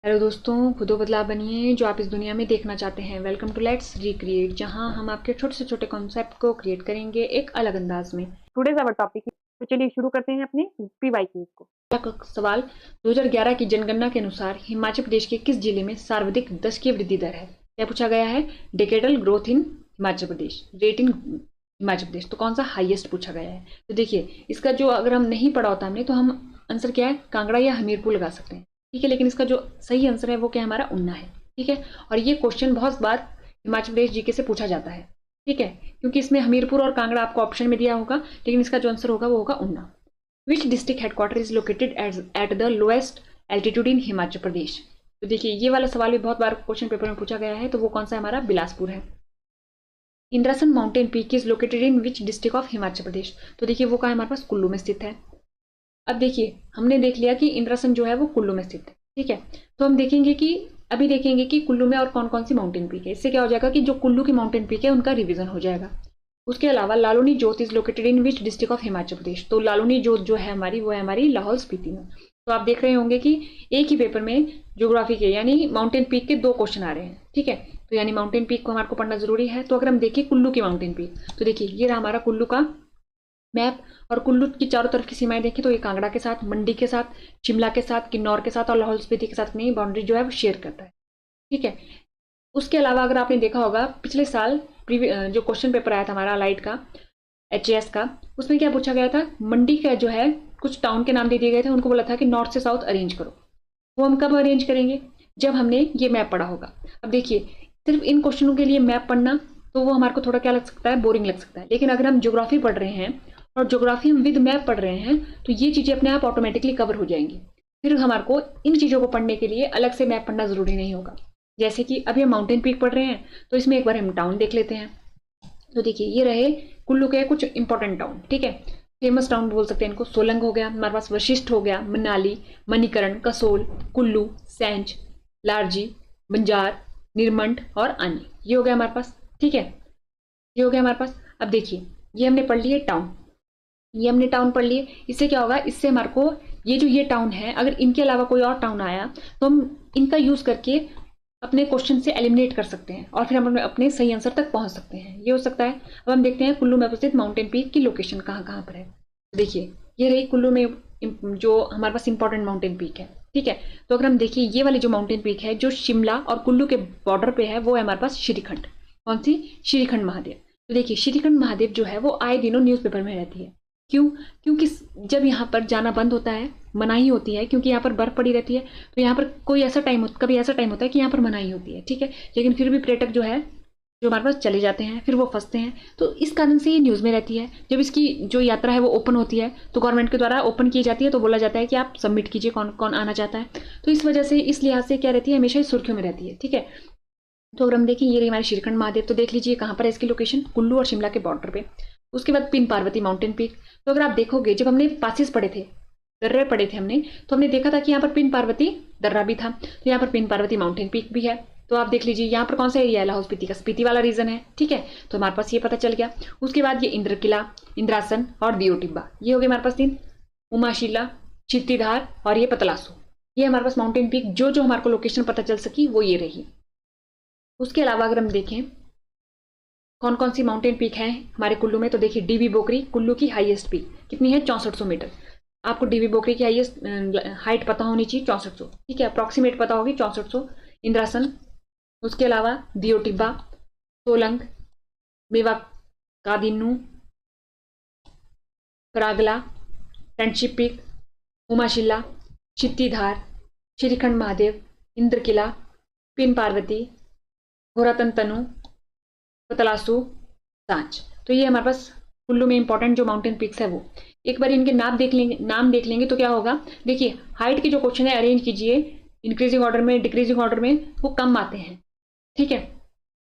Hello दोस्तों, खुद बदलाव बनिए जो आप इस दुनिया में देखना चाहते हैं। वेलकम टू लेट्स रिक्रिएट, जहां हम आपके छोटे से छोटे कॉन्सेप्ट को क्रिएट करेंगे एक अलग अंदाज में। टुडेज अवर टॉपिक है। तो चलिए शुरू करते हैं अपने पीवाईक्यूज को। पहला सवाल, 2011 की जनगणना के अनुसार हिमाचल प्रदेश के किस जिले में सर्वाधिक दशकीय वृद्धि दर है? क्या पूछा गया है? Decadal growth in Himachal Pradesh, rate in Himachal Pradesh. तो कौन सा हाईएस्ट पूछा गया है? तो देखिए, इसका जो अगर हम नहीं पढ़ा होता हमने तो हम आंसर क्या है, कांगड़ा या हमीरपुर लगा सकते हैं। ठीक है, लेकिन इसका जो सही आंसर है वो क्या हमारा ऊना है। ठीक है, और ये क्वेश्चन बहुत बार हिमाचल प्रदेश जीके से पूछा जाता है। ठीक है, क्योंकि इसमें हमीरपुर और कांगड़ा आपको ऑप्शन में दिया होगा, लेकिन इसका जो आंसर होगा वो होगा Una. Which district headquarter is located at the lowest altitude in Himachal Pradesh? तो देखिए, ये वाला सवाल भी बहुत बार क्वेश्चन पेपर में पूछा गया है, तो वो कौन सा हमारा बिलासपुर है। Indrasan mountain peak is located in which district of Himachal Pradesh? तो देखिए, वो कहाँ हमारे पास कुल्लू में स्थित है। अब देखिए, हमने देख लिया कि इंद्रासन जो है वो कुल्लू में स्थित है। ठीक है, तो हम देखेंगे कि अभी देखेंगे कि कुल्लू में और कौन कौन सी माउंटेन पीक है। इससे क्या हो जाएगा कि जो कुल्लू की माउंटेन पीक है उनका रिवीजन हो जाएगा। उसके अलावा Laluni Jot is located in which district of Himachal Pradesh? तो लालूनी जोत जो है हमारी, वो है हमारी लाहौल स्पीति में। तो आप देख रहे होंगे कि एक ही पेपर में ज्योग्राफी के यानी माउंटेन पीक के दो क्वेश्चन आ रहे हैं। ठीक है, तो यानी माउंटेन पीक को हमारे को पढ़ना जरूरी है। तो अगर हम देखिए कुल्लू की माउंटेन पीक, तो देखिए ये रहा हमारा कुल्लू का मैप, और कुल्लू की चारों तरफ की सीमाएं देखें तो ये कांगड़ा के साथ, मंडी के साथ, शिमला के साथ, किन्नौर के साथ और लाहौल स्पीति के साथ अपनी बाउंड्री जो है वो शेयर करता है। ठीक है, उसके अलावा अगर आपने देखा होगा पिछले साल जो क्वेश्चन पेपर आया था हमारा लाइट का, एचएएस का, उसमें क्या पूछा गया था, मंडी का जो है कुछ टाउन के नाम दे दिए गए थे, उनको बोला था कि नॉर्थ से साउथ अरेंज करो। वो हम कब अरेंज करेंगे? जब हमने ये मैप पढ़ा होगा। अब देखिए, सिर्फ इन क्वेश्चनों के लिए मैप पढ़ना तो वो हमारे को थोड़ा क्या लग सकता है, बोरिंग लग सकता है। लेकिन अगर हम ज्योग्राफी पढ़ रहे हैं और ज्योग्राफी हम विद मैप पढ़ रहे हैं तो ये चीजें अपने आप ऑटोमेटिकली कवर हो जाएंगी। फिर हमारे को इन चीजों को पढ़ने के लिए अलग से मैप पढ़ना जरूरी नहीं होगा। जैसे कि अभी हम माउंटेन पीक पढ़ रहे हैं, तो इसमें एक बार हम टाउन देख लेते हैं। तो देखिए, ये रहे कुल्लू के कुछ इंपॉर्टेंट टाउन। ठीक है, फेमस टाउन बोल सकते हैं इनको। सोलंग हो गया हमारे पास, वशिष्ठ हो गया, मनाली, मणिकरण, कसोल, कुल्लू, सैंज, लारजी, बंजार, निरमंड और अन्य, ये हो गया हमारे पास। ठीक है, ये हो गया हमारे पास। अब देखिए, ये हमने पढ़ लिए टाउन, ये हमने टाउन पढ़ लिए। इससे क्या होगा, इससे हमारे को ये जो ये टाउन है, अगर इनके अलावा कोई और टाउन आया तो हम इनका यूज करके अपने क्वेश्चन से एलिमिनेट कर सकते हैं और फिर हम अपने सही आंसर तक पहुंच सकते हैं। ये हो सकता है। अब हम देखते हैं कुल्लू में उपस्थित माउंटेन पीक की लोकेशन कहाँ कहाँ पर है। देखिए, ये रही कुल्लू में जो हमारे पास इंपॉर्टेंट माउंटेन पीक है। ठीक है, तो अगर हम देखिए ये वाली जो माउंटेन पीक है जो शिमला और कुल्लू के बॉर्डर पे है, वो है हमारे पास श्रीखंड। कौन सी? श्रीखंड महादेव। तो देखिए, श्रीखंड महादेव जो है वो आए दिनों न्यूज़पेपर में रहती है। क्यों? क्योंकि जब यहाँ पर जाना बंद होता है, मनाही होती है, क्योंकि यहाँ पर बर्फ पड़ी रहती है, तो यहाँ पर कोई ऐसा टाइम कभी ऐसा टाइम होता है कि यहाँ पर मनाही होती है। ठीक है, लेकिन फिर भी पर्यटक जो है जो हमारे पास चले जाते हैं, फिर वो फंसते हैं। तो इस कारण से ये न्यूज़ में रहती है। जब इसकी जो यात्रा है वो ओपन होती है तो गवर्नमेंट के द्वारा ओपन की जाती है, तो बोला जाता है कि आप सबमिट कीजिए कौन कौन आना चाहता है। तो इस वजह से, इस लिहाज से क्या रहती है, हमेशा सुर्खियों में रहती है। ठीक है, तो अगर हम देखें ये रही हमारे श्रीखंड महादेव, तो देख लीजिए कहाँ पर है इसकी लोकेशन, कुल्लू और शिमला के बॉर्डर पे। उसके बाद पिन पार्वती माउंटेन पीक। तो अगर आप देखोगे, जब हमने पासिस पढ़े थे, दर्रे पढ़े थे हमने, तो हमने देखा था कि यहाँ पर पिन पार्वती दर्रा भी था, तो यहाँ पर पिन पार्वती माउंटेन पीक भी है। तो आप देख लीजिए यहाँ पर कौन सा एरिया है, लाहौल स्पीति का स्पीति वाला रीजन है। ठीक है, तो हमारे पास ये पता चल गया। उसके बाद ये इंद्र किला, इंद्रासन और दियो टिब्बा, ये हो गए हमारे पास तीन। उमाशिला, चित्तीधार और ये पतलासू, ये हमारे पास माउंटेन पीक जो जो हमारे को लोकेशन पता चल सकी वो ये रही। उसके अलावा अगर हम देखें कौन कौन सी माउंटेन पीक है हमारे कुल्लू में, तो देखिए डीवी बोकरी कुल्लू की हाईएस्ट पीक कितनी है, 6400 मीटर। आपको डीवी बोकरी की हाईएस्ट हाइट पता होनी चाहिए, 6400। ठीक है, अप्रॉक्सीमेट पता होगी 6400। इंद्रासन, उसके अलावा दियो टिब्बा, सोलंग, मेवा कादिन्नू, करागला, फ्रेंडशिप पीक, उमाशिला, चित्तीधार, श्रीखंड महादेव, इंद्र किला, पिन पार्वती, घोरातन तनु, पतलासू, सांच। तो ये हमारे पास कुल्लू में इंपॉर्टेंट जो माउंटेन पिक्स है वो। एक बार इनके नाम देख लेंगे तो क्या होगा, देखिए हाइट के जो क्वेश्चन है अरेंज कीजिए, इंक्रीजिंग ऑर्डर में, डिक्रीजिंग ऑर्डर में, वो कम आते हैं। ठीक है,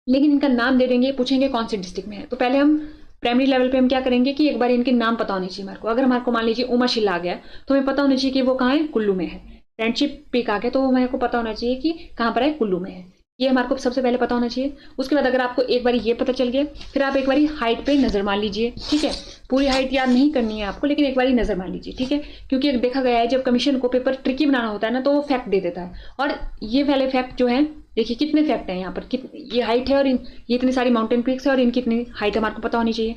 लेकिन इनका नाम दे देंगे, पूछेंगे कौन से डिस्ट्रिक्ट में है, तो पहले हम प्राइमरी लेवल पे हम क्या करेंगे कि एक बार इनके नाम पता होने चाहिए हमारे को। अगर हमारे को मान लीजिए उमाशिला आ गया तो हमें पता होना चाहिए कि वो कहाँ है, कुल्लू में है। फ्रेंडशिप पीक आ गया तो वो मेरे को पता होना चाहिए कि कहाँ पर है, कुल्लू में है। ये हमारे को सबसे पहले पता होना चाहिए। उसके बाद अगर आपको एक बार ये पता चल गया, फिर आप एक बार हाइट पे नजर मार लीजिए, ठीक है। पूरी हाइट याद नहीं करनी है आपको, लेकिन एक बार नजर मार लीजिए, ठीक है। क्योंकि देखा गया है जब कमीशन को पेपर ट्रिकी बनाना होता है ना, तो वो फैक्ट दे देता है। और ये वाले फैक्ट जो है, देखिए कितने फैक्ट है यहाँ पर, ये हाइट है और ये इतनी सारी माउंटेन पीक्स है और इनकी इतनी हाइट हमारे को पता होनी चाहिए।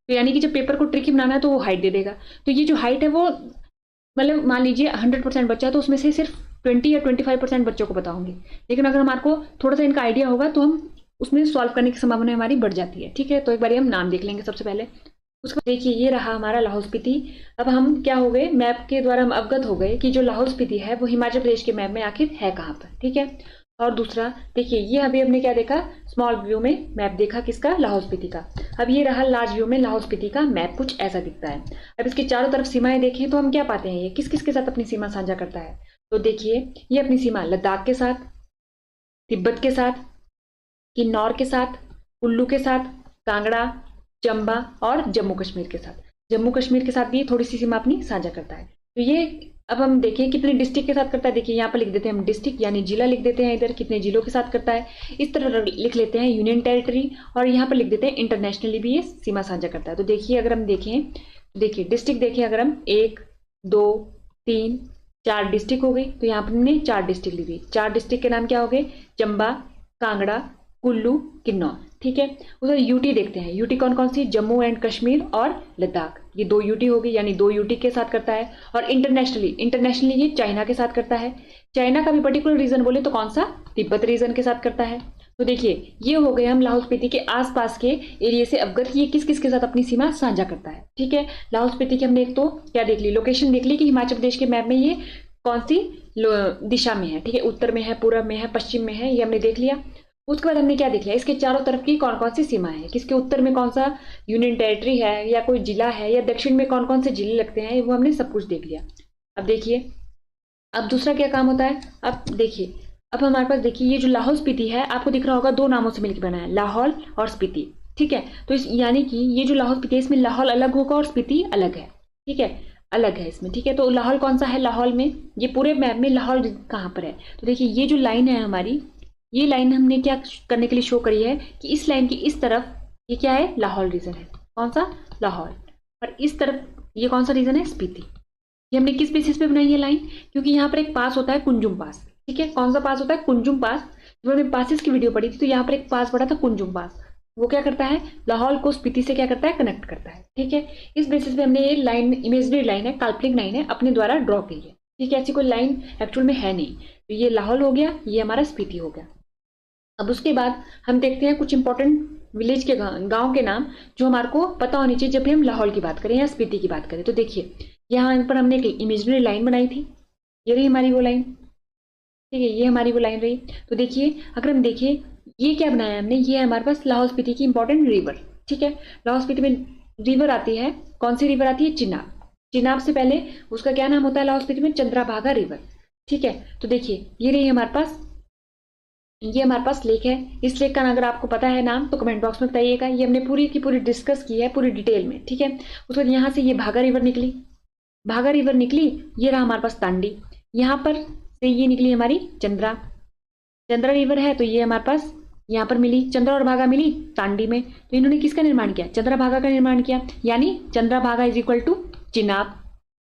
तो यानी कि जब पेपर को ट्रिकी बनाना है तो वो हाइट दे देगा। तो ये जो हाइट है वो मतलब मान लीजिए 100% बच्चा है तो उसमें से सिर्फ 20 या 25% बच्चों को बताऊंगी। लेकिन अगर हमारे को थोड़ा सा इनका आइडिया होगा तो हम उसमें सॉल्व करने की संभावना हमारी बढ़ जाती है, ठीक है। तो एक बार हम नाम देख लेंगे सबसे पहले। उसको देखिए ये रहा हमारा लाहौल स्पीति। अब हम क्या हो गए, मैप के द्वारा हम अवगत हो गए कि जो लाहौल स्पीति है वो हिमाचल प्रदेश के मैप में आखिर है कहाँ पर, ठीक है। और दूसरा देखिए ये अभी हमने क्या देखा, स्मॉल व्यू में मैप देखा किसका, लाहौल स्पीति का। अब ये रहा लार्ज व्यू में लाहौल स्पीति का मैप, कुछ ऐसा दिखता है। अब इसके चारों तरफ सीमाएं देखें तो हम क्या पाते हैं, ये किस किस के साथ अपनी सीमा साझा करता है। तो देखिए ये अपनी सीमा लद्दाख के साथ, तिब्बत के साथ, किन्नौर के साथ, कुल्लू के साथ, कांगड़ा, चंबा और जम्मू कश्मीर के साथ। जम्मू कश्मीर के साथ भी थोड़ी सी सीमा अपनी साझा करता है। तो ये अब हम देखें कितने डिस्ट्रिक्ट के साथ करता है। देखिए यहाँ पर लिख देते हैं हम डिस्ट्रिक्ट यानी जिला लिख देते हैं, इधर कितने जिलों के साथ करता है। इस तरह लिख लेते हैं यूनियन टेरिटरी, और यहाँ पर लिख देते हैं इंटरनेशनली भी ये सीमा साझा करता है। तो देखिए अगर हम देखें, देखिए डिस्ट्रिक्ट देखें, अगर हम 1 2 3 4 डिस्ट्रिक्ट हो गई, तो यहाँ पर हमने 4 डिस्ट्रिक्ट ली हुई। 4 डिस्ट्रिक्ट के नाम क्या हो गए, चंबा, कांगड़ा, कुल्लू, किन्नौर, ठीक है। उधर यूटी देखते हैं, यूटी कौन कौन सी, जम्मू एंड कश्मीर और लद्दाख, ये 2 यूटी होगी यानी 2 यूटी के साथ करता है। और इंटरनेशनली ये चाइना के साथ करता है। चाइना का भी पर्टिकुलर रीजन बोले तो कौन सा, तिब्बत रीजन के साथ करता है। तो देखिए ये हो गए हम लाहौल स्पीति के आसपास के एरिया से अवगत, ये किस किस के साथ अपनी सीमा साझा करता है, ठीक है। लाहौल स्पीति की हमने एक तो क्या देख ली, लोकेशन देख ली कि हिमाचल प्रदेश के मैप में ये कौन सी दिशा में है, ठीक है। उत्तर में है, पूर्व में है, पश्चिम में है, ये हमने देख लिया। उसके बाद हमने क्या देख लिया, इसके चारों तरफ की कौन कौन सी सीमा है, किसके उत्तर में कौन सा यूनियन टेरिटरी है या कोई जिला है, या दक्षिण में कौन कौन से जिले लगते हैं, वो हमने सब कुछ देख लिया। अब देखिए अब दूसरा क्या काम होता है, अब देखिए अब हमारे पास देखिए ये जो लाहौल स्पीति है आपको दिख रहा होगा 2 नामों से मिलकर बना है, लाहौल और स्पीति, ठीक है। तो इस यानी कि ये जो लाहौल स्पीति है इसमें लाहौल अलग होगा और स्पीति अलग है, ठीक है, अलग है इसमें, ठीक है। तो लाहौल कौन सा है, लाहौल में ये पूरे मैप में लाहौल कहाँ पर है, तो देखिए ये जो लाइन है हमारी, ये लाइन हमने क्या करने के लिए शो करी है कि इस लाइन की इस तरफ ये क्या है, लाहौल रीजन है, कौन सा, लाहौल। और इस तरफ ये कौन सा रीजन है, स्पीति। ये हमने किस बेसिस पे बनाई है लाइन, क्योंकि यहाँ पर एक पास होता है कुंजुम पास, ठीक है। कौन सा पास होता है, कुंजुम पास। जब हमने पासिस की वीडियो पढ़ी थी तो यहाँ पर एक पास पड़ा था कुंजुम पास, वो क्या करता है, लाहौल को स्पीति से क्या करता है, कनेक्ट करता है, ठीक है। इस बेसिस पे हमने ये लाइन, इमेजनरी लाइन है, काल्पनिक लाइन है, अपने द्वारा ड्रॉ की है, ठीक है। ऐसी कोई लाइन एक्चुअल में है नहीं। तो ये लाहौल हो गया, ये हमारा स्पीति हो गया। अब उसके बाद हम देखते हैं कुछ इंपॉर्टेंट विलेज के गांव के नाम जो हमारे को पता होनी चाहिए जब भी हम लाहौल की बात करें या स्पीति की बात करें। तो देखिए यहाँ पर हमने एक इमेजनरी लाइन बनाई थी, ये रही हमारी वो लाइन, ठीक है, ये हमारी वो लाइन रही। तो देखिए अगर हम देखें ये क्या बनाया हमने, ये है हमारे पास लाहौल स्पीति की इंपॉर्टेंट रिवर, ठीक है। लाहौल स्पीति में रिवर आती है, कौन सी रिवर आती है, चिनाब। चिनाब से पहले उसका क्या नाम होता है लाहौल स्पीति में, चंद्रभागा रिवर, ठीक है। तो देखिए ये रही हमारे पास, ये हमारे पास लेक है। इस लेक का अगर आपको पता है नाम तो कमेंट बॉक्स में बताइएगा। ये हमने पूरी की पूरी डिस्कस की है पूरी डिटेल में, ठीक है। उसके बाद यहाँ से ये भागा रिवर निकली, भागा रिवर निकली, ये रहा हमारे पास तांडी, यहाँ पर से ये निकली हमारी चंद्रा, चंद्रा रिवर है तो ये हमारे पास यहाँ पर मिली, चंद्रा और भागा मिली तांडी में। तो इन्होंने किसका निर्माण किया, चंद्रा भागा का निर्माण किया, यानी चंद्रा भागा इज इक्वल टू चिनाब,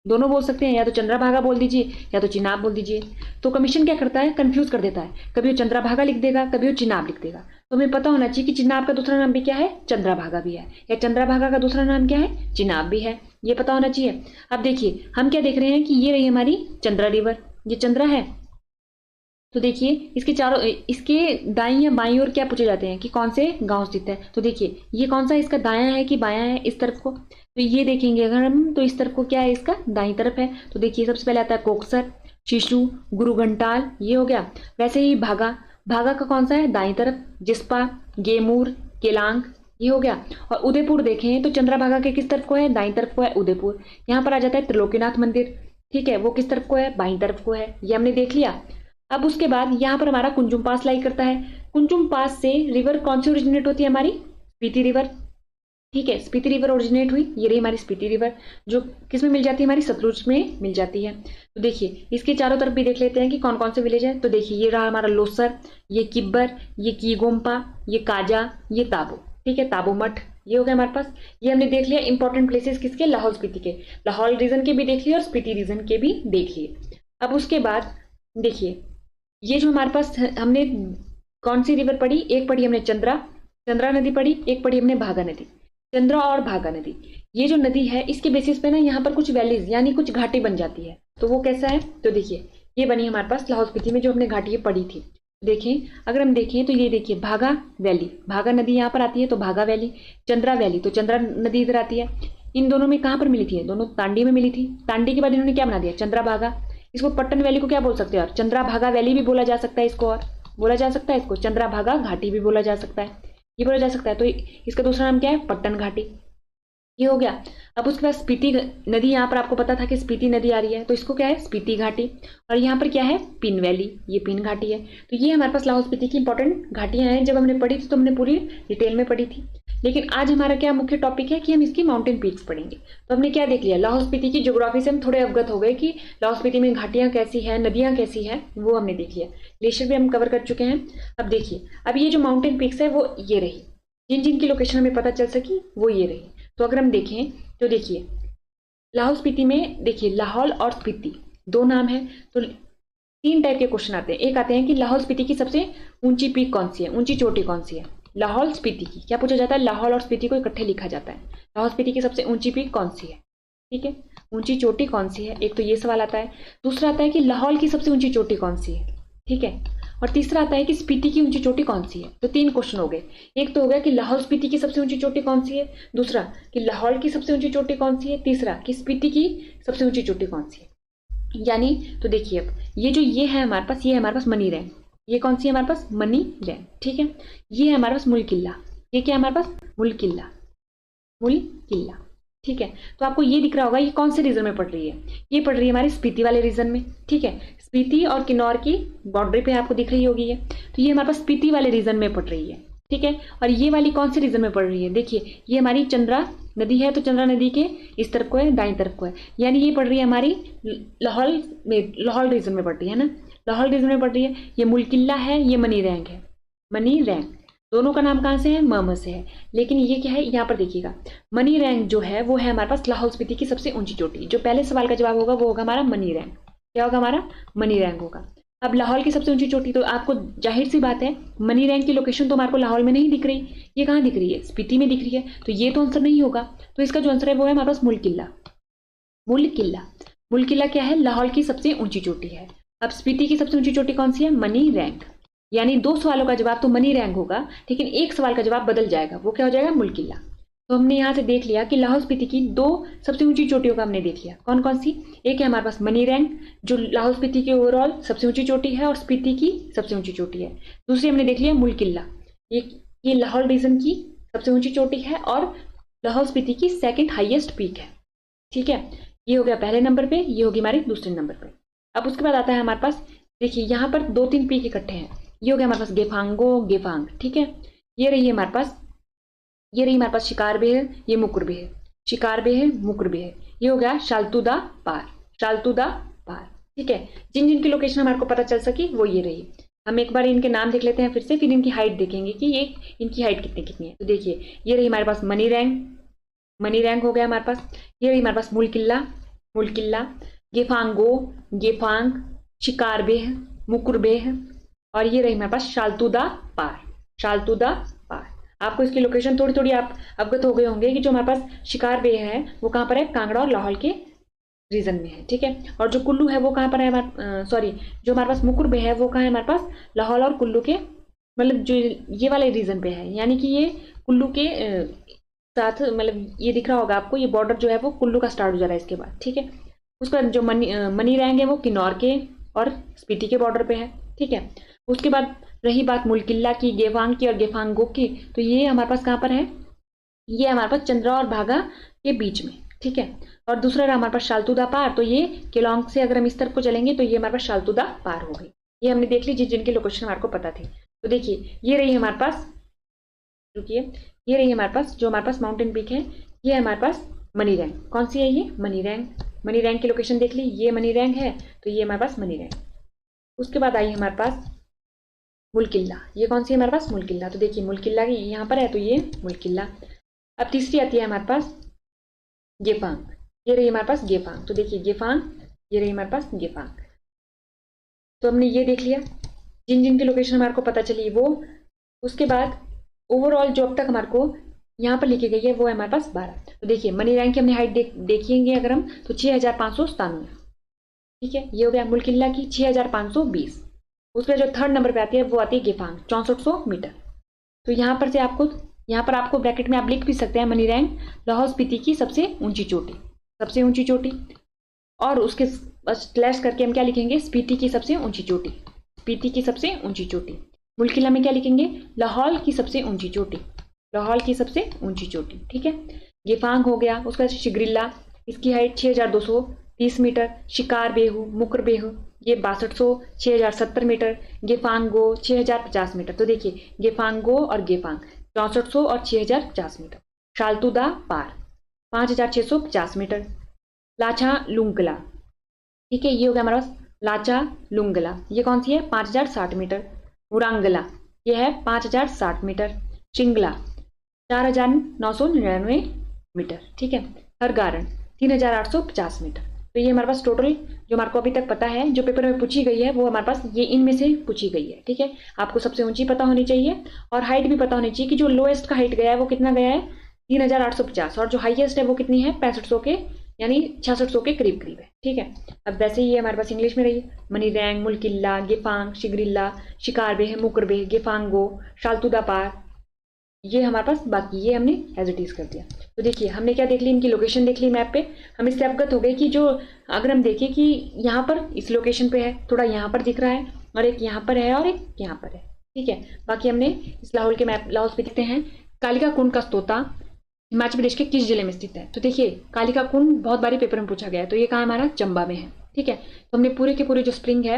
दोनों बोल सकते हैं, या तो चंद्रभागा बोल दीजिए या तो चिनाब बोल दीजिए। तो कमीशन क्या करता है, कंफ्यूज कर देता है, कभी वो चंद्रभागा लिख देगा, कभी वो चिनाब लिख देगा। तो हमें पता होना चाहिए कि चिनाब का दूसरा नाम भी क्या है, चंद्रभागा भी है, या चंद्रभागा का दूसरा नाम क्या है, चिनाब भी है, ये पता होना चाहिए। अब देखिए हम क्या देख रहे हैं कि ये रही हमारी चंद्रा रिवर, ये चंद्रा है। तो देखिए इसके चारों, इसके दाईं या बाईं ओर क्या पूछे जाते हैं कि कौन से गांव स्थित है। तो देखिए ये कौन सा इसका दायां है कि बायां है, इस तरफ को, तो ये देखेंगे अगर हम तो इस तरफ को क्या है, इसका दाईं तरफ है। तो देखिए सबसे पहले आता है कोकसर, शिशु, गुरु घंटाल, ये हो गया। वैसे ही भागा, भागा का कौन सा है, दाईं तरफ, जिस्पा, गेमूर, केलांग, ये हो गया। और उदयपुर देखें तो चंद्रभागा के किस तरफ को है, दाईं तरफ को है उदयपुर। यहाँ पर आ जाता है त्रिलोकीनाथ मंदिर, ठीक है, वो किस तरफ को है, बाईं तरफ को है, ये हमने देख लिया। अब उसके बाद यहाँ पर हमारा कुंजुम पास लाई करता है। कुंजुम पास से रिवर कौन सी ओरिजिनेट होती है, हमारी स्पीति रिवर, ठीक है। स्पीति रिवर ओरिजिनेट हुई, ये रही हमारी स्पीति रिवर, जो किस में मिल जाती है, हमारी सतलुज में मिल जाती है। तो देखिए इसके चारों तरफ भी देख लेते हैं कि कौन कौन से विलेज है। तो देखिए ये रहा हमारा लोसर, ये किब्बर, ये कीगोम्पा, ये काजा, ये ताबो। ठीक है, ताबो मठ, ये हो गया हमारे पास। ये हमने देख लिया इंपॉर्टेंट प्लेसेस किसके, लाहौल स्पीति के। लाहौल रीजन के भी देख लिए और स्पीति रीजन के भी देख लिए। अब उसके बाद देखिए ये जो हमारे पास हमने कौन सी रिवर पढ़ी, एक पढ़ी हमने चंद्रा, चंद्रा नदी पढ़ी, एक पढ़ी हमने भागा नदी। चंद्रा और भागा नदी, ये जो नदी है इसके बेसिस पे ना यहाँ पर कुछ वैलीज यानी कुछ घाटी बन जाती है। तो वो कैसा है, तो देखिए ये बनी हमारे पास लाहौल स्पीति में जो हमने घाटी पढ़ी थी। देखें, अगर हम देखें तो ये देखिए भागा वैली, भागा नदी यहाँ पर आती है तो भागा वैली, चंद्रा वैली तो चंद्रा नदी इधर आती है। इन दोनों में कहाँ पर मिली थी, दोनों तांडी में मिली थी। तांडी के बाद इन्होंने क्या बना दिया, चंद्रा भागा। इसको पट्टन वैली को क्या बोल सकते हैं, और चंद्रा भागा वैली भी बोला जा सकता है इसको, और बोला जा सकता है इसको चंद्रा भागा घाटी भी बोला जा सकता है, ये बोला जा सकता है। तो इसका दूसरा नाम क्या है, पट्टन घाटी, ये हो गया। अब उसके बाद स्पीति नदी, यहाँ पर आपको पता था कि स्पीति नदी आ रही है तो इसको क्या है, स्पीति घाटी। और यहाँ पर क्या है, पिन वैली, ये पिन घाटी है। तो ये हमारे पास लाहौल स्पीति की इंपॉर्टेंट घाटियां हैं। जब हमने पढ़ी थी तो हमने पूरी डिटेल में पढ़ी थी, लेकिन आज हमारा क्या मुख्य टॉपिक है कि हम इसकी माउंटेन पीक्स पढ़ेंगे। तो हमने क्या देख लिया, लाहौल स्पीति की ज्योग्राफी से हम थोड़े अवगत हो गए कि लाहौल स्पीति में घाटियां कैसी है, नदियां कैसी है, वो हमने देख लिया। ग्लेशियर भी हम कवर कर चुके हैं। अब देखिए, अब ये जो माउंटेन पीक्स है वो ये रही, जिन जिन की लोकेशन हमें पता चल सकी वो ये रही। तो अगर हम देखें तो देखिए लाहौल स्पीति में, देखिए लाहौल और स्पीति दो नाम है, तो तीन टाइप के क्वेश्चन आते हैं। एक आते हैं कि लाहौल स्पीति की सबसे ऊंची पीक कौन सी है, ऊंची चोटी कौन सी है। लाहौल स्पीति की क्या पूछा जाता है, लाहौल और स्पीति को इकट्ठे लिखा जाता है। लाहौल स्पीति की सबसे ऊंची पीक कौन सी है, ठीक है, ऊंची चोटी कौन सी है, एक तो ये सवाल आता है। दूसरा आता है कि लाहौल की सबसे ऊंची चोटी कौन सी है, ठीक है। और तीसरा आता है कि स्पीति की ऊंची चोटी कौन सी है। तो तीन क्वेश्चन हो गए। एक तो हो गया कि लाहौल स्पीति की सबसे ऊंची चोटी कौन सी है, दूसरा कि लाहौल की सबसे ऊंची चोटी कौन सी है, तीसरा कि स्पीति की सबसे ऊंची चोटी कौन सी है। यानी तो देखिए अब ये जो ये है हमारे पास, ये है हमारे पास मनी रैंक, ये कौन सी है हमारे पास, मनी रैंक, ठीक है। ये है हमारे पास मुल किला, ये क्या है हमारे पास, मुल किला, मुल किला, ठीक है। तो आपको ये दिख रहा होगा ये कौन से रीजन में पड़ रही है, ये पड़ रही है हमारी स्पीति वाले रीजन में, ठीक है। स्पीति और किन्नौर की बाउंड्री पे आपको दिख रही होगी ये, तो ये हमारे पास स्पीति वाले रीजन में पड़ रही है, ठीक है। और ये वाली कौन से रीजन में पड़ रही है, देखिए ये हमारी चंद्रा नदी है, तो चंद्रा नदी के इस तरफ को है, दाईं तरफ को है, यानी ये पड़ रही है हमारी लाहौल में, लाहौल रीजन में पड़ रही है ना, लाहौल रीजन में पड़ रही है। ये मुल किला है, ये मनी रैंक है, मनी रैंक, दोनों का नाम कहाँ से है, म से है। लेकिन ये क्या है, यहाँ पर देखिएगा मनी रैंक जो है वो है हमारे पास लाहौल स्पीति की सबसे ऊंची चोटी। जो पहले सवाल का जवाब होगा वो होगा हमारा मनी रैंक, क्या होगा हमारा, मनी रैंक होगा। अब लाहौल की सबसे ऊंची चोटी, तो आपको जाहिर सी बात है मनी रैंक की लोकेशन तो हमारे को लाहौल में नहीं दिख रही, ये कहाँ दिख रही है, स्पीति में दिख रही है, तो ये तो आंसर नहीं होगा। तो इसका जो आंसर है वो है हमारे पास मुल किला, मुल किला। मुल किला क्या है, लाहौल की सबसे ऊंची चोटी है। अब स्पीति की सबसे ऊंची चोटी कौन सी है, मनी रैंक। यानी दो सवालों का जवाब तो मनी रैंक होगा, लेकिन एक सवाल का जवाब बदल जाएगा, वो क्या हो जाएगा, मुल किला। तो हमने यहाँ से देख लिया कि लाहौल स्पीति की दो सबसे ऊंची चोटियों का हमने देख लिया, कौन कौन सी। एक है हमारे पास मनी रैंक जो लाहौल स्पीति की ओवरऑल सबसे ऊंची चोटी है और स्पीति की सबसे ऊंची चोटी है। दूसरी हमने देख लिया मुल किला, ये लाहौल रीजन की सबसे ऊंची चोटी है और लाहौल स्पीति की सेकेंड हाइएस्ट पीक है, ठीक है। ये हो गया पहले नंबर पे, ये होगी हमारी दूसरे नंबर पे। अब उसके बाद आता है हमारे पास, देखिए यहाँ पर दो तीन पीक इकट्ठे हैं, ये हो गया हमारे पास गेफांगो, गेफांग, ठीक है। ये रही हमारे पास, ये रही हमारे पास शिकार बेह, ये मुकुर बेह, शिकार बेह, मुकुर बेह, ये हो गया शालतुदा पार, शालतुदा पार, ठीक है। जिन जिन की लोकेशन हमारे को पता चल सकी वो ये रही। हम एक बार इनके नाम देख लेते हैं फिर से, फिर इनकी हाइट देखेंगे कि ये इनकी हाइट कितनी कितनी है। तो देखिए ये रही हमारे पास मनी रैंक, मनी रैंक हो गया हमारे पास। ये रही हमारे पास मुल किला, मुल किला, गेफांगो, गेफांग, शिकार बेह, मुकुर बेह, और ये रही हमारे पास शालतुदा पार, शालतुदा पार। आपको इसकी लोकेशन थोड़ी थोड़ी आप अवगत हो गए होंगे कि जो हमारे पास शिकार बेह है वो कहाँ पर है, कांगड़ा और लाहौल के रीजन में है, ठीक है। और जो कुल्लू है वो कहाँ पर है, सॉरी जो हमारे पास मुकुर बेह है वो कहाँ है हमारे पास, लाहौल और कुल्लू के, मतलब जो ये वाले रीजन पे है, यानी कि ये कुल्लू के साथ, मतलब ये दिख रहा होगा आपको, ये बॉर्डर जो है वो कुल्लू का स्टार्ट हो जा रहा है इसके बाद, ठीक है। उसका जो मनी रैंक है वो किन्नौर के और स्पीति के बॉर्डर पे है, ठीक है। उसके बाद रही बात मुल किला की, गेफांग की और गेफांगो की, तो ये हमारे पास कहाँ पर है, ये हमारे पास चंद्रा और भागा के बीच में, ठीक है। और दूसरा रहा हमारे पास शालतुदा पार, तो ये केलोंग से अगर हम इस तरफ को चलेंगे तो ये हमारे पास शालतुदा पार हो गई। ये हमने देख ली जिनकी लोकेशन हमारे को पता थी। तो देखिए ये रही हमारे पास रुकिए, ये रही हमारे पास, जो हमारे पास माउंटेन पीक है, ये है हमारे पास मनी रैंक। कौन सी है ये? Money rank. मनी रैंक की लोकेशन देख ली, ये मनी रैंक है, तो ये हमारे पास मनी रैंक। उसके बाद आई हमारे पास मुलकिल्ला। ये कौन सी है हमारे पास? मुलकिल्ला। तो देखिए मुलकिल्ला की यहाँ पर है, तो ये मुलकिल्ला। अब तीसरी आती है हमारे पास गेफांग। ये रही हमारे पास गेफांग। तो देखिए गेफांग, ये रही हमारे पास गेफांग। तो हमने ये देख लिया, जिन जिन की लोकेशन हमारे को पता चली वो। उसके बाद ओवरऑल जो अब तक हमारे को यहाँ पर लिखी गई है वो है हमारे पास 12। तो देखिए मनी रैंक की हमने हाइट देखेंगे अगर हम, तो 6597। ठीक है, ये हो गया मुलकिल्ला की 6520। उसके जो थर्ड नंबर पे आती है वो आती है गेफांग, 6400 मीटर। तो यहाँ पर आपको ब्रैकेट में आप लिख भी सकते हैं मनी रैंक लाहौल स्पीति की सबसे ऊंची चोटी, सबसे ऊंची चोटी। और उसके स्लैश करके हम क्या लिखेंगे? स्पीति की सबसे ऊंची चोटी, स्पीति की सबसे ऊंची चोटी। मुलकिल्ला में क्या लिखेंगे? लाहौल की सबसे ऊंची चोटी, लाहौल की सबसे ऊंची चोटी। ठीक है, गेफांग हो गया। उसका शिगरिल्ला, इसकी हाइट 6230 मीटर। शिकार बेहू, मुकर बेहू, ये 6200, 6070 मीटर। गेफांगो 6050 मीटर। तो देखिए गेफांगो और गेफांग 6400 और 6050 मीटर। शालतुदा पार 5650 मीटर। लाछा लुंगला, ठीक है, ये हो गया हमारे पास लाचा लुंगला। ये कौन सी है? 5060 मीटर। मुरांगला, ये है 5060 मीटर। शिंगला 4999 मीटर। ठीक है, हरगारन 3850 मीटर। तो ये हमारे पास टोटल जो हमारे को अभी तक पता है, जो पेपर में पूछी गई है, वो हमारे पास ये इनमें से पूछी गई है। ठीक है, आपको सबसे ऊंची पता होनी चाहिए और हाइट भी पता होनी चाहिए कि जो लोएस्ट का हाइट गया है वो कितना गया है? 3850, और जो हाईएस्ट है वो कितनी है? 6500 के, यानी 6600 के करीब करीब है। ठीक है, अब वैसे ही हमारे पास इंग्लिश में रही, मनी रैंक, मुलकिल्ला, गेफांग, शिगरिल्ला, शिकारबेह, मुकरबेह, गेफांगो, शालतुदा पार, ये हमारे पास बाकी, ये हमने एज इट इज कर दिया। तो देखिए हमने क्या देख ली? इनकी लोकेशन देख ली मैप पे। हम इससे अवगत हो गए कि जो, अगर हम देखें कि यहाँ पर इस लोकेशन पे है, थोड़ा यहाँ पर दिख रहा है, और एक यहाँ पर है और एक यहाँ पर है। ठीक है, बाकी हमने इस लाहौल के मैप, लाहौल पे देखते हैं कालिका कुंड का स्तोता हिमाचल प्रदेश के किस जिले में स्थित है? तो देखिए कालिका कुंड बहुत बारी पेपर में पूछा गया है, तो ये कहाँ हमारा? चंबा में है। ठीक है, तो हमने पूरे के पूरे जो स्प्रिंग है,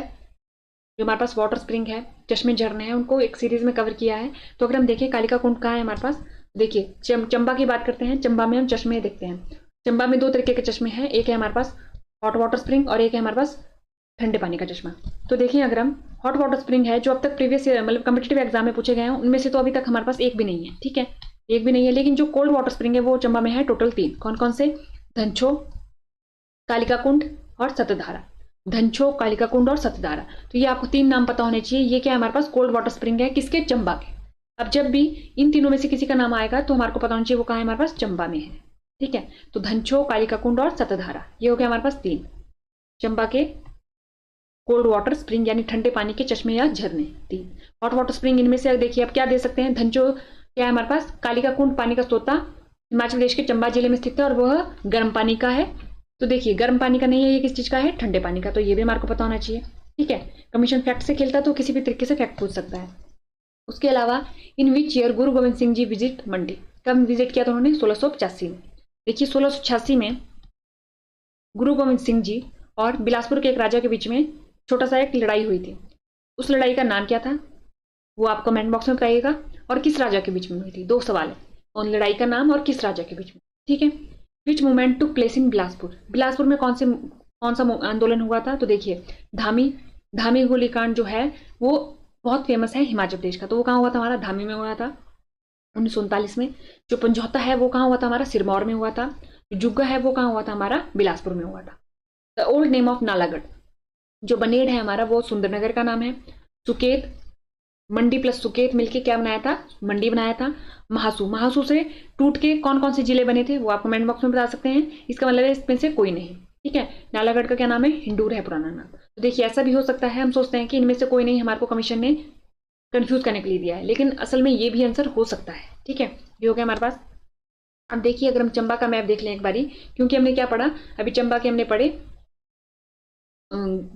जो हमारे पास वाटर स्प्रिंग है, चश्मे झरने हैं, उनको एक सीरीज में कवर किया है। तो अगर हम देखें कालिका कुंड कहाँ है हमारे पास, देखिए चंबा की बात करते हैं। चंबा में हम चश्मे देखते हैं। चंबा में दो तरीके के चश्मे हैं, एक है हमारे पास हॉट वाटर स्प्रिंग और एक है हमारे पास ठंडे पानी का चश्मा। तो देखिए अगर हम हॉट वाटर स्प्रिंग है, जो अब तक प्रीवियस मतलब कम्पिटेटिव एग्जाम में पूछे गए हैं, उनमें से तो अभी तक हमारे पास एक भी नहीं है। ठीक है, एक भी नहीं है। लेकिन जो कोल्ड वाटर स्प्रिंग है वो चंबा में है टोटल 3। कौन कौन से? धनछो, कालिका कुंड और सतधारा। धनछो, कालिका कुंड और सतधारा। तो ये आपको 3 नाम पता होने चाहिए। ये क्या है हमारे पास? कोल्ड वाटर स्प्रिंग है, किसके? चंबा के। अब जब भी इन तीनों में से किसी का नाम आएगा तो हमारे को पता होना चाहिए वो कहाँ है हमारे पास? चंबा में है। ठीक है, तो धनछो, कालिका कुंड और सतधारा, ये हो गया हमारे पास 3 चंबा के कोल्ड वाटर स्प्रिंग, यानी ठंडे पानी के चश्मे या झरने 3। हॉट वाटर स्प्रिंग इनमें से देखिए आप क्या दे सकते हैं? धनछो क्या है हमारे पास? कालिका कुंड पानी का स्रोता हिमाचल प्रदेश के चंबा जिले में स्थित है और वह गर्म पानी का है। तो देखिए गर्म पानी का नहीं है, ये किस चीज का है? ठंडे पानी का। तो ये भी हमारे को पता होना चाहिए। ठीक है, कमीशन फैक्ट से खेलता तो किसी भी तरीके से फैक्ट पूछ सकता है। उसके अलावा इन which year Guru Govind Singh ji visit मंडी, कब विजिट किया था उन्होंने? 1685 में। देखिए 1686 में गुरु गोविंद सिंह जी और बिलासपुर के एक राजा के बीच में छोटा सा एक लड़ाई हुई थी। उस लड़ाई का नाम क्या था वो आप कमेंट बॉक्स में बताइएगा, और किस राजा के बीच में हुई थी? 2 सवाल है, उन लड़ाई का नाम और किस राजा के बीच में। ठीक है, विच movement took place in Bilaspur, Bilaspur में कौन सा आंदोलन हुआ था? तो देखिए धामी गोलीकांड जो है वो बहुत फेमस है हिमाचल प्रदेश का। तो वो कहाँ हुआ था हमारा? धामी में हुआ था 1939 में। जो पंजौता है वो कहाँ हुआ था हमारा? सिरमौर में हुआ था। जुग्गा है वो कहाँ हुआ था हमारा? बिलासपुर में हुआ था। The old name of Nalagarh, जो बनेड़ है हमारा वो सुंदरनगर का नाम है। सुकेत, मंडी प्लस सुकेत मिलके क्या बनाया था? मंडी बनाया था। महासू से टूट के कौन कौन से जिले बने थे वो आप कमेंट बॉक्स में बता सकते हैं। इसका मतलब है इसमें से कोई नहीं। ठीक है, नालागढ़ का क्या नाम है? हिंडूर है पुराना नाम। तो देखिए ऐसा भी हो सकता है, हम सोचते हैं कि इनमें से कोई नहीं, हमारे को कमीशन ने कंफ्यूज करने के लिए दिया है, लेकिन असल में ये भी आंसर हो सकता है। ठीक है, ये हो गया हमारे पास। अब देखिए अगर हम चंबा का मैप देख लें एक बारी, क्योंकि हमने क्या पढ़ा अभी? चंबा के हमने पढ़े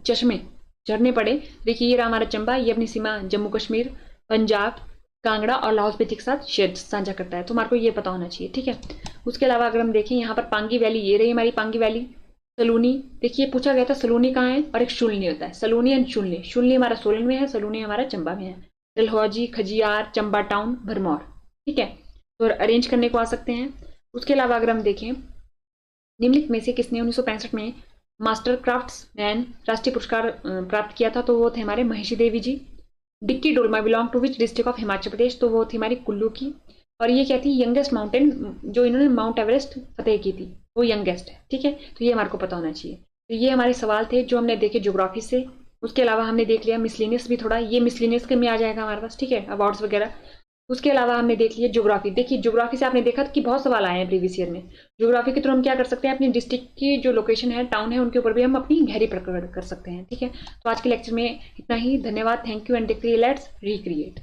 चश्मे झरने पड़े। देखिए ये रहा हमारा चंबा, ये अपनी सीमा जम्मू कश्मीर, पंजाब, कांगड़ा और लाहौल स्पीति के साथ शेयर साझा करता है। तो हमारे को ये पता होना चाहिए। ठीक है, उसके अलावा अगर हम देखें यहाँ पर पांगी वैली, ये रही हमारी पांगी वैली। सलूनी, देखिए पूछा गया था सलूनी कहाँ है, और एक शुलनी होता है, सलूनी एंड शुलनी। शुलनी हमारा सोलन में है, सलूनी हमारा चंबा में है। डलहौजी, खजियार, चंबा टाउन, भरमौर, ठीक है, तो अरेंज करने को आ सकते हैं। उसके अलावा अगर हम देखें, निम्नलिखित में से किसने 1965 में मास्टर क्राफ्ट्समैन राष्ट्रीय पुरस्कार प्राप्त किया था? तो वो थे हमारे Mahishi Devi ji. Dicky Dolma belong to which district of Himachal Pradesh? तो वो थी हमारी कुल्लू की। और ये क्या थी? यंगेस्ट माउंटेन, जो इन्होंने माउंट एवरेस्ट फतेह की थी, वो यंगेस्ट है। ठीक है, तो ये हमारे को पता होना चाहिए। तो ये हमारे सवाल थे जो हमने देखे ज्योग्राफी से। उसके अलावा हमने देख लिया मिसलिनियस भी थोड़ा, ये मिसलिनियस के में आ जाएगा हमारे पास, ठीक है, अवार्ड्स वगैरह। उसके अलावा हमने देख लिया ज्योग्राफी। देखिए ज्योग्राफी से आपने देखा कि बहुत सवाल आए हैं प्रीवियस ईयर में। ज्योग्राफी के थ्रू हम क्या कर सकते हैं, अपनी डिस्ट्रिक्ट की जो लोकेशन है, टाउन है, उनके ऊपर भी हम अपनी गहरी पकड़ कर सकते हैं। ठीक है, तो आज के लेक्चर में इतना ही। धन्यवाद, thank you and let's recreate.